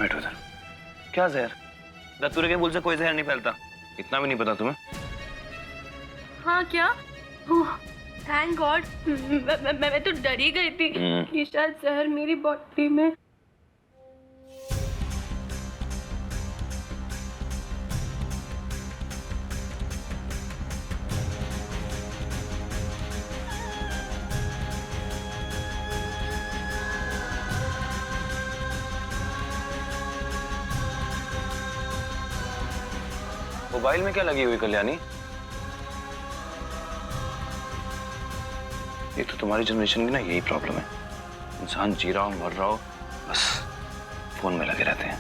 बैठो इधर। क्या जहर? दत्तूरे के फूल से कोई जहर नहीं फैलता, इतना भी नहीं पता तुम्हें? हाँ क्या? थैंक गॉड, मैं तो डर ही गई थी कि शायद जहर मेरी बॉडी में। मोबाइल में क्या लगी हुई कल्याणी? ये तो तुम्हारी जनरेशन की ना यही प्रॉब्लम है, इंसान जी रहा हो मर रहा हो बस फोन में लगे रहते हैं।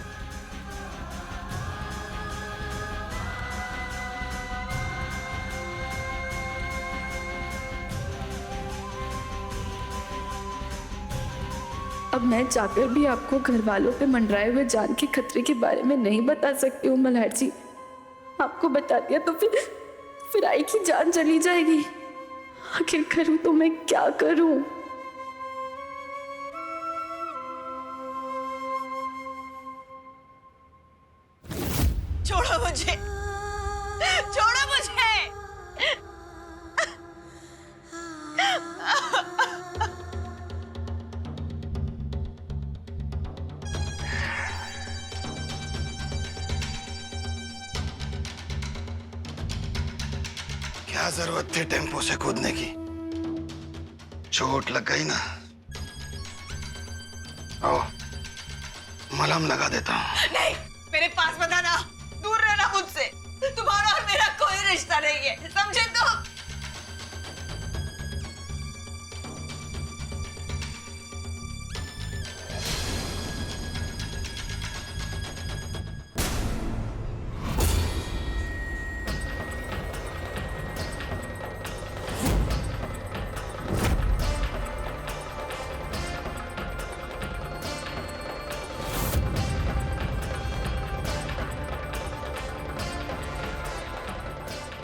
अब मैं जाकर भी आपको घर वालों पे मंडराए हुए जान के खतरे के बारे में नहीं बता सकती हूँ मल्हार जी। आपको बता दिया तो फिर आई की जान चली जाएगी। आखिर करूं तो मैं क्या करूं? छोड़ो मुझे, छोड़ो मुझे। क्या जरूरत थी टेम्पो से कूदने की? चोट लग गई ना, आओ मलहम लगा देता हूँ। नहीं, मेरे पास मत आना, दूर रहना मुझसे। तुम्हारा और मेरा कोई रिश्ता नहीं है, समझे तुम?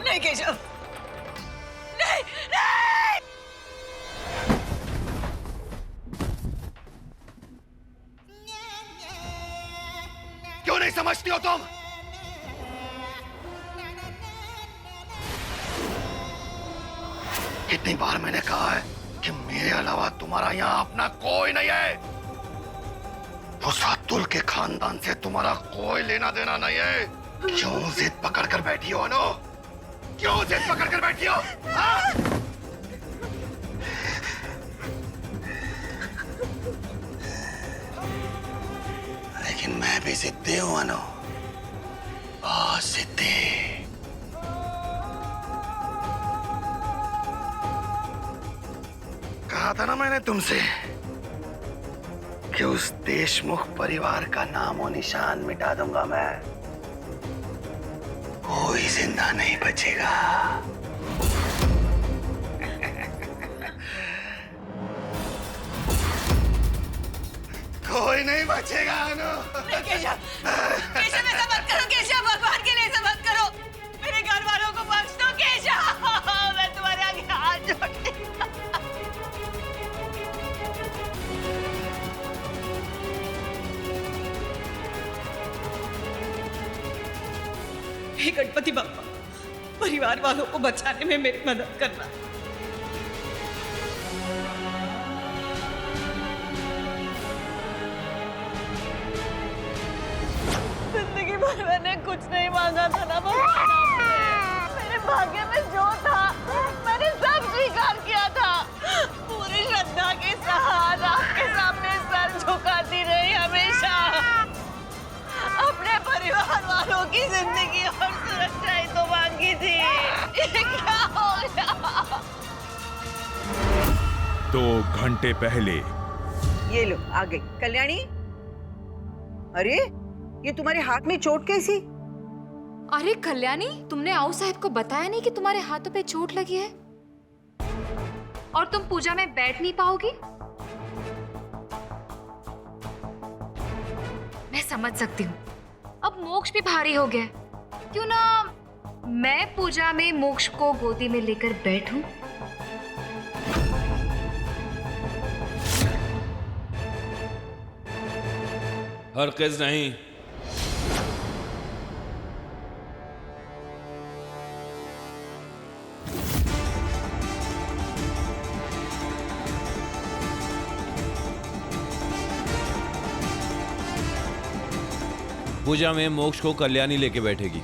नहीं केशव, नहीं, नहीं। क्यों नहीं समझती हो तुम? कितनी बार मैंने कहा है कि मेरे अलावा तुम्हारा यहाँ अपना कोई नहीं है। उस अतुल के खानदान से तुम्हारा कोई लेना देना नहीं है। क्यों जिद पकड़ कर बैठी हो अनु? क्यों जिद पकड़ कर बैठी हो? हाँ? लेकिन मैं भी जिद्दी हूं अनु, बहुत जिद्दी। कहा था ना मैंने तुमसे कि उस देशमुख परिवार का नामो निशान मिटा दूंगा मैं। कोई जिंदा नहीं बचेगा। कोई नहीं बचेगा अनु। केशव, केशव ऐसा मत करो केशव, भगवान के लिए ऐसा मत करो। मेरे घर वालों को बख्श दो केशव, मैं तुम्हारे आगे हाथ जोड़ती हूँ। हे गणपति बप्पा, परिवार वालों को बचाने में मेरी मदद करना। जिंदगी भर मैंने कुछ नहीं मांगा था ना भगवान आपसे। मेरे भाग्य में जो था मैंने सब स्वीकार किया था। पूरी श्रद्धा के साथ आपके सामने सर झुकाती रही हमेशा। अपने परिवार वालों की जिंदगी और सुरक्षा ही तो मांगी थी। ये क्या हो गया? 2 घंटे पहले। ये लो आ गई कल्याणी। अरे ये तुम्हारे हाथ में चोट कैसी? अरे कल्याणी, तुमने आओ साहब को बताया नहीं कि तुम्हारे हाथों पे चोट लगी है और तुम पूजा में बैठ नहीं पाओगी? मैं समझ सकती हूँ, अब मोक्ष भी भारी हो गया। क्यों ना मैं पूजा में मोक्ष को गोदी में लेकर बैठूं? हरगिज़ नहीं। पूजा में मोक्ष को कल्याणी लेके बैठेगी।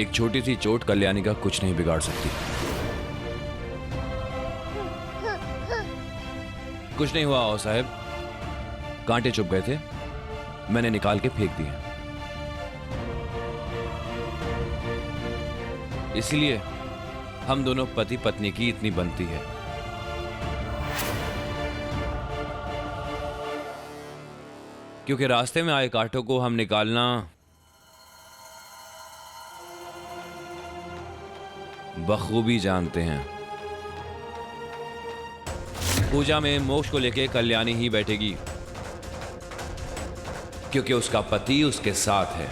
एक छोटी सी चोट कल्याणी का कुछ नहीं बिगाड़ सकती। कुछ नहीं हुआ आओ साहब, कांटे चुभ गए थे, मैंने निकाल के फेंक दिए। इसलिए हम दोनों पति पत्नी की इतनी बनती है। क्योंकि रास्ते में आए कांटों को हम निकालना बखूबी जानते हैं। पूजा में मोक्ष को लेके कल्याणी ही बैठेगी, क्योंकि उसका पति उसके साथ है।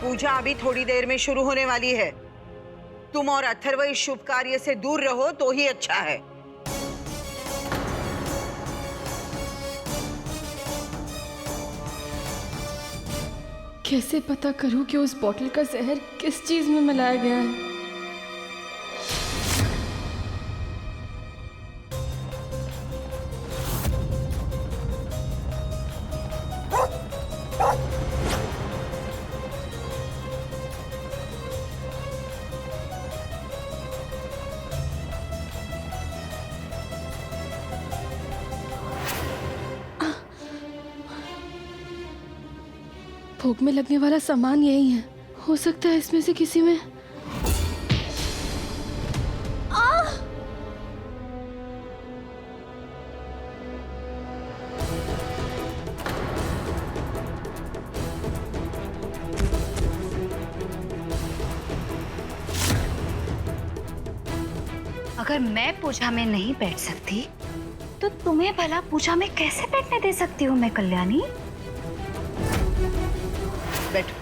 पूजा अभी थोड़ी देर में शुरू होने वाली है। तुम और अथर्व इस शुभ कार्य से दूर रहो तो ही अच्छा है। कैसे पता करूं कि उस बोतल का जहर किस चीज में मिलाया गया है? भोग में लगने वाला सामान यही है। हो सकता है इसमें से किसी में। अगर मैं पूजा में नहीं बैठ सकती तो तुम्हें भला पूजा में कैसे बैठने दे सकती हूँ मैं कल्याणी? बैठो।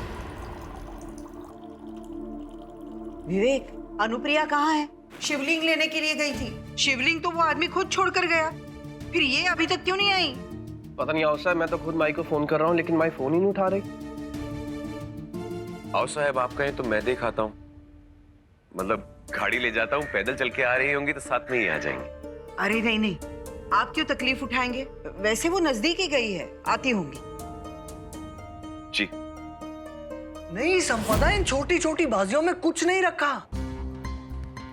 विवेक, अनुप्रिया कहाँ है? शिवलिंग लेने के लिए गई थी। शिवलिंग तो वो आदमी खुद छोड़कर गया, फिर ये अभी तक क्यों नहीं आई? पता नहीं आओ साहब, मैं तो खुद माई को फोन कर रहा हूँ लेकिन माई फोन ही नहीं उठा रही। आओ साहब आप कहें तो मैं देख आता हूँ, मतलब गाड़ी ले जाता हूँ, पैदल चल के आ रही होंगी तो साथ में ही आ जाएंगे। अरे नहीं नहीं, आप क्यों तकलीफ उठाएंगे? वैसे वो नजदीक ही गई है, आती होंगी। जी नहीं संपदा, इन छोटी छोटी बाजियों में कुछ नहीं रखा।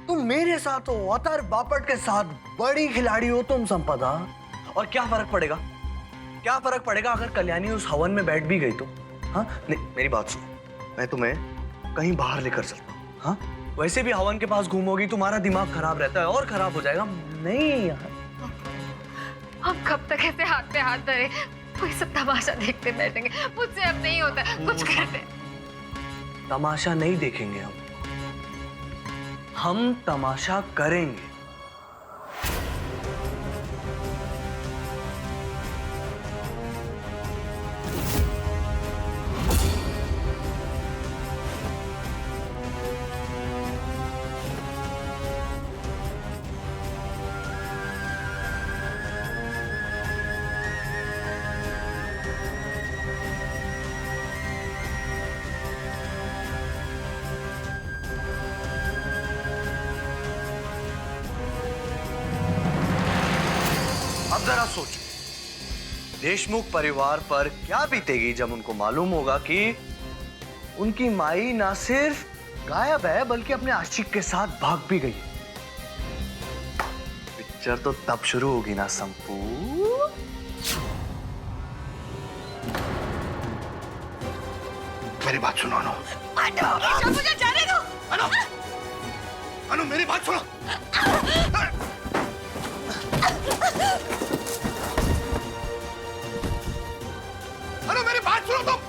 तुम मेरे साथ हो, अतर बापट के साथ बड़ी खिलाड़ी हो तुम संपदा। और क्या फर्क पड़ेगा? क्या फर्क पड़ेगा अगर कल्याणी उस हवन में बैठ भी गई तो? हाँ नहीं, मेरी बात सुनो, मैं तुम्हें कहीं बाहर लेकर चलता हूँ। हाँ वैसे भी हवन के पास घूमोगी, तुम्हारा दिमाग खराब रहता है और खराब हो जाएगा। नहीं यार, हम कब तक ऐसे हाथ पे हाथ धरे कोई सब तमाशा देखते बैठेंगे? मुझसे अब नहीं होता, कुछ करते। तमाशा नहीं देखेंगे हम तमाशा करेंगे। अब जरा सोचो, देशमुख परिवार पर क्या बीतेगी जब उनको मालूम होगा कि उनकी माई ना सिर्फ गायब है बल्कि अपने आशिक के साथ भाग भी गई। पिक्चर तो तब शुरू होगी ना संपू। मेरी बात सुनो अनु। मुझे जाने दो। अनु, अनु मेरी बात सुनो। अनु मेरी बात सुनो तुम।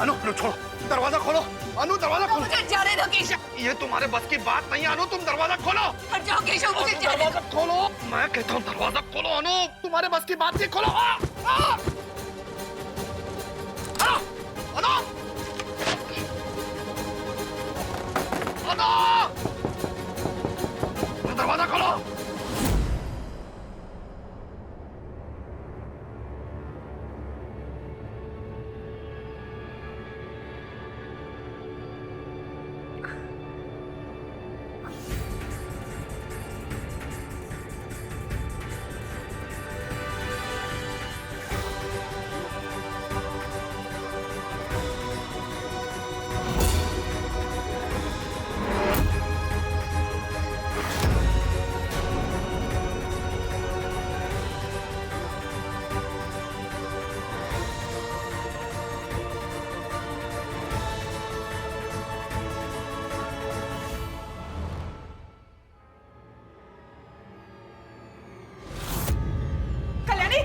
अनु अनु छोड़ो, दरवाजा खोलो। अनु दरवाजा खोलो। मुझे जाने दो केशव। ये तुम्हारे बस की बात नहीं है अनु, तुम दरवाजा खोलो। हट जाओ केशव, मुझे जाने दो। दरवाजा खोलो। मैं कहता हूँ दरवाजा खोलो अनूप, तुम्हारे बस की बात नहीं, खोलो। अनूप, दरवाजा खोलो।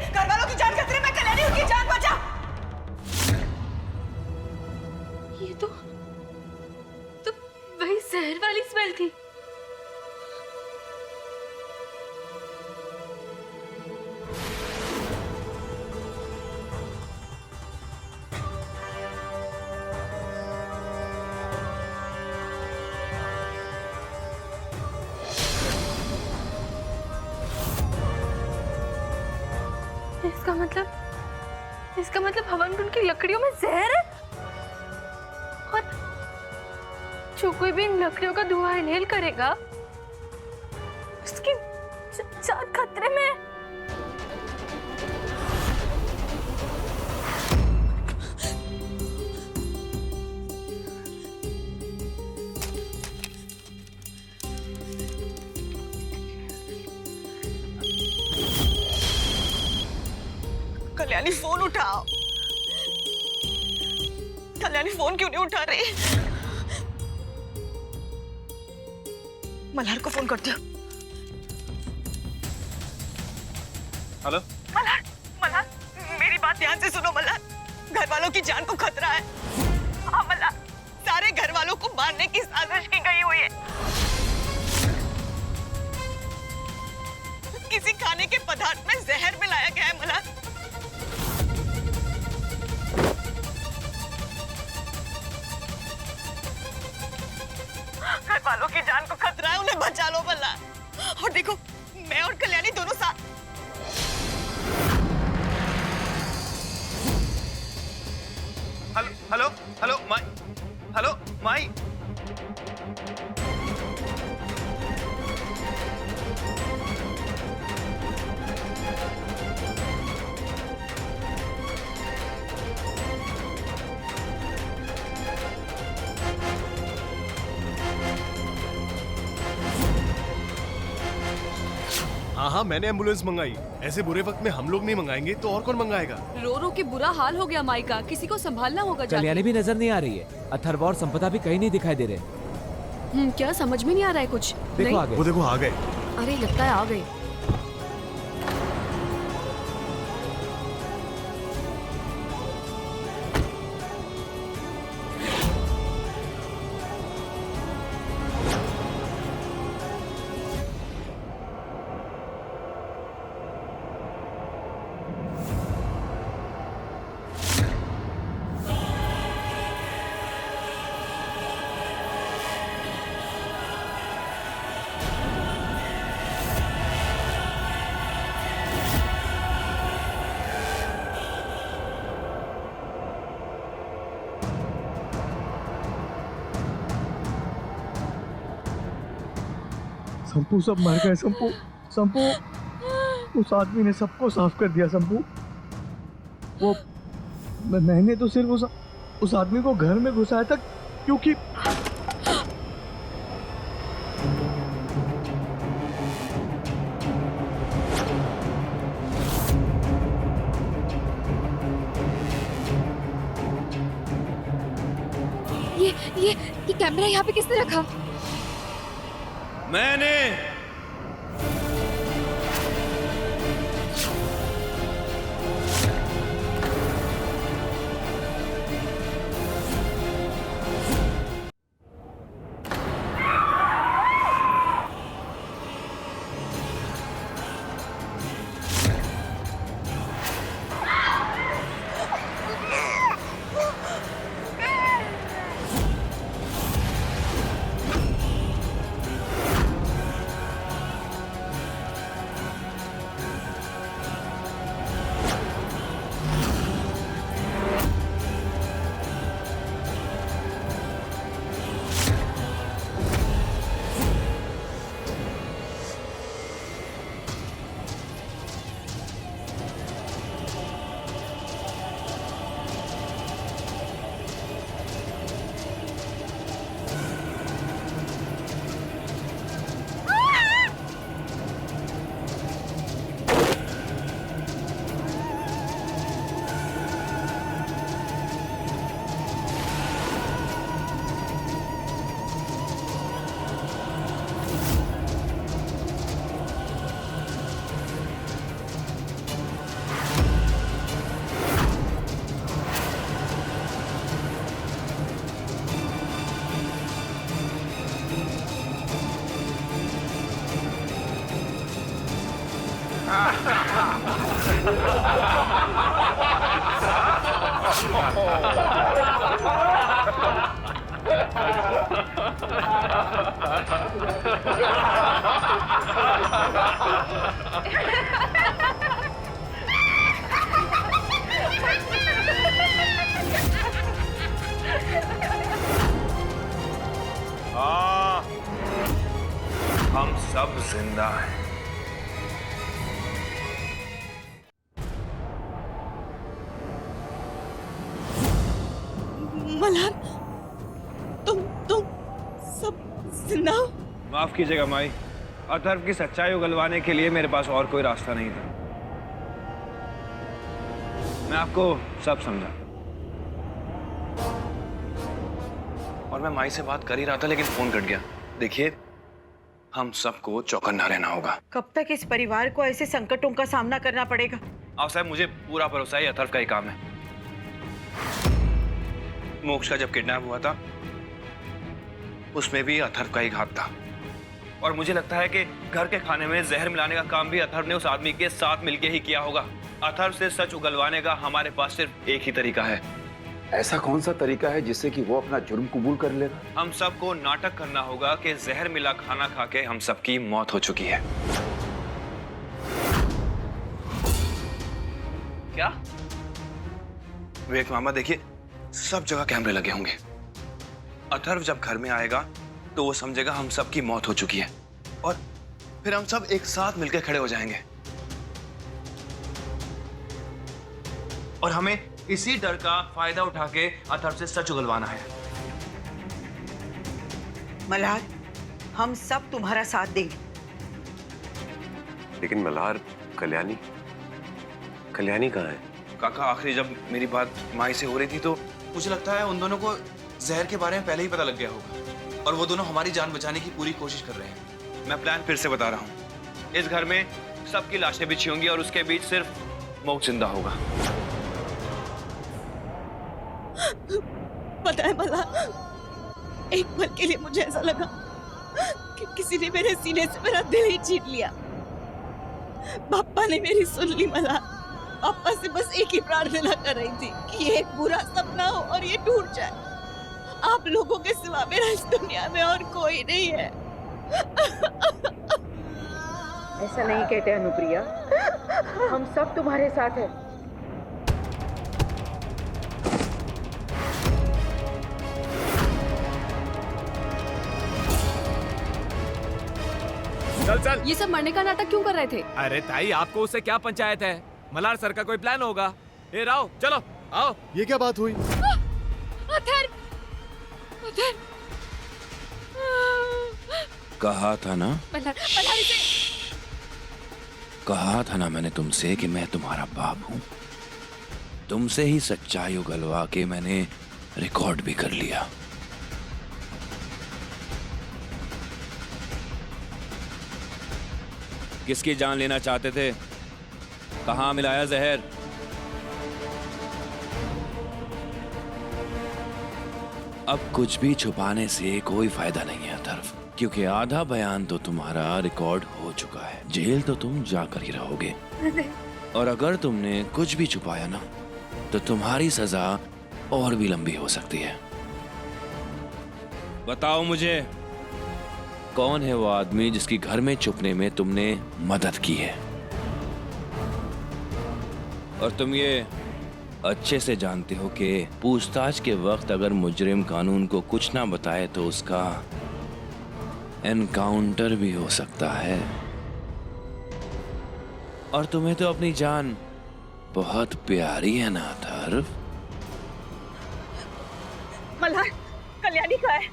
घर वालों की जान खतरे में, कल्याणी उनकी जान बचा। ये तो वही जहर वाली स्मेल थी। इसका मतलब हवन कुंड की लकड़ियों में जहर है, और जो कोई भी इन लकड़ियों का धुआं इनहेल करेगा उसकी जान खतरे में है। कल्याणी फोन उठाओ। कल्याणी फोन क्यों नहीं उठा रही? मल्हार को फोन करते हो। हेलो मल्हार, मल्हार मेरी बात ध्यान से सुनो मल्हार, घर वालों की जान को खतरा है। हाँ मल्हार, सारे घर वालों को मारने की साजिश की गई हुई है। किसी खाने के पदार्थ में जहर मिलाया गया है मल्हार। घर वालों की जान को खतरा है, उन्हें बचा लो मल्हार। और देखो, मैं और कल्याणी दोनों साथ। हेलो हेलो माई, हेलो माई। हाँ, मैंने एम्बुलेंस मंगाई। ऐसे बुरे वक्त में हम लोग नहीं मंगाएंगे तो और कौन मंगाएगा? रो रो के बुरा हाल हो गया माई का, किसी को संभालना होगा। कल्याणी भी नजर नहीं आ रही है, अथर्व और संपदा भी कहीं नहीं दिखाई दे रहे। क्या समझ में नहीं आ रहा है कुछ? देखो आ गए। वो देखो आ गए। अरे लगता है आ गए। संपू सब मर गए। संपू, संपू, उस आदमी ने सबको साफ कर दिया। संपू, वो मैंने तो सिर्फ उस आदमी को घर में घुसाया था क्योंकि ये कैमरा यहाँ पे किसने रखा? मैंने। हाँ, हम सब जिंदा हैं। मल्हार, तुम सब जिंदा हो? माफ कीजिएगा माई, अथर्व की सच्चाई उगलवाने के लिए मेरे पास और कोई रास्ता नहीं था। मैं आपको सब समझा और मैं माई से बात कर ही रहा था, लेकिन फोन कट गया। देखिए, हम सबको चौकन्ना रहना होगा। कब तक इस परिवार को ऐसे संकटों का सामना करना पड़ेगा? आप साहब, मुझे पूरा भरोसा है अथर्व का ही काम है। मोक्ष का जब किडनैप हुआ था उसमें भी अथर्व का ही हाथ था, और मुझे लगता है कि घर के खाने में जहर मिलाने का काम भी अथर्व ने उस आदमी के साथ मिलके ही किया होगा। अथर्व से सच उगलवाने का हमारे पास सिर्फ एक ही तरीका है। ऐसा कौन सा तरीका है जिससे कि वो अपना जुर्म कबूल कर लेगा? हम सबको नाटक करना होगा कि जहर मिला खाना खा के हम सबकी मौत हो चुकी है। क्या विवेक मामा, देखिए सब जगह कैमरे लगे होंगे। अथर्व जब घर में आएगा तो वो समझेगा हम सबकी मौत हो चुकी है, और फिर हम सब एक साथ मिलकर खड़े हो जाएंगे, और हमें इसी डर का फायदा उठा के अथर्व से सच उगलवाना है। मल्हार, हम सब तुम्हारा साथ देंगे। लेकिन मल्हार, कल्याणी कहाँ है? काका, आखिरी जब मेरी बात माई से हो रही थी तो मुझे लगता है उन दोनों को जहर के बारे में पहले ही पता लग गया होगा, और वो दोनों हमारी जान बचाने की पूरी कोशिश कर रहे हैं। मैं प्लान फिर से बता रहा हूँ। इस घर में सबकी लाशें बिछी होंगी और उसके बीच सिर्फ मोक्ष जिंदा होगा। पता है मल्हार, एक पल के लिए मुझे ऐसा लगा कि किसी ने मेरे सीने से मेरा दिल ही छीन लिया। पापा ने मेरी सुन ली मल्हार। पापा से बस एक ही प्रार्थना कर रही थी कि ये एक बुरा सपना हो और ये टूट जाए। आप लोगों के सिवा मेरा इस दुनिया में और कोई नहीं है। ऐसा नहीं कहते अनुप्रिया, हम सब तुम्हारे साथ हैं। चल चल। ये सब मरने का नाटक क्यों कर रहे थे? अरे ताई, आपको उससे क्या पंचायत है? मल्हार सर का कोई प्लान होगा। ए राव, चलो आओ। ये क्या बात हुई? अथर्व, कहा था ना, मल्हार इसे कहा था ना मैंने तुमसे कि मैं तुम्हारा बाप हूं। तुमसे ही सच्चाई उगलवा के मैंने रिकॉर्ड भी कर लिया। किसकी जान लेना चाहते थे? कहां मिलाया जहर? अब कुछ भी छुपाने से कोई फायदा नहीं है अथर्व, क्योंकि आधा बयान तो तुम्हारा रिकॉर्ड हो चुका है। जेल तो तुम जाकर ही रहोगे, और अगर तुमने कुछ भी छुपाया ना तो तुम्हारी सजा और भी लंबी हो सकती है। बताओ मुझे, कौन है वो आदमी जिसकी घर में छुपने में तुमने मदद की है? और तुम ये अच्छे से जानते हो कि पूछताछ के वक्त अगर मुजरिम कानून को कुछ ना बताए तो उसका एनकाउंटर भी हो सकता है। और तुम्हें तो अपनी जान बहुत प्यारी है ना अथर्व? मल्हार, कल्याणी कहाँ है?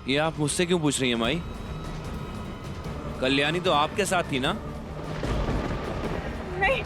ये आप मुझसे क्यों पूछ रही हैं माई? कल्याणी तो आपके साथ थी ना? नहीं,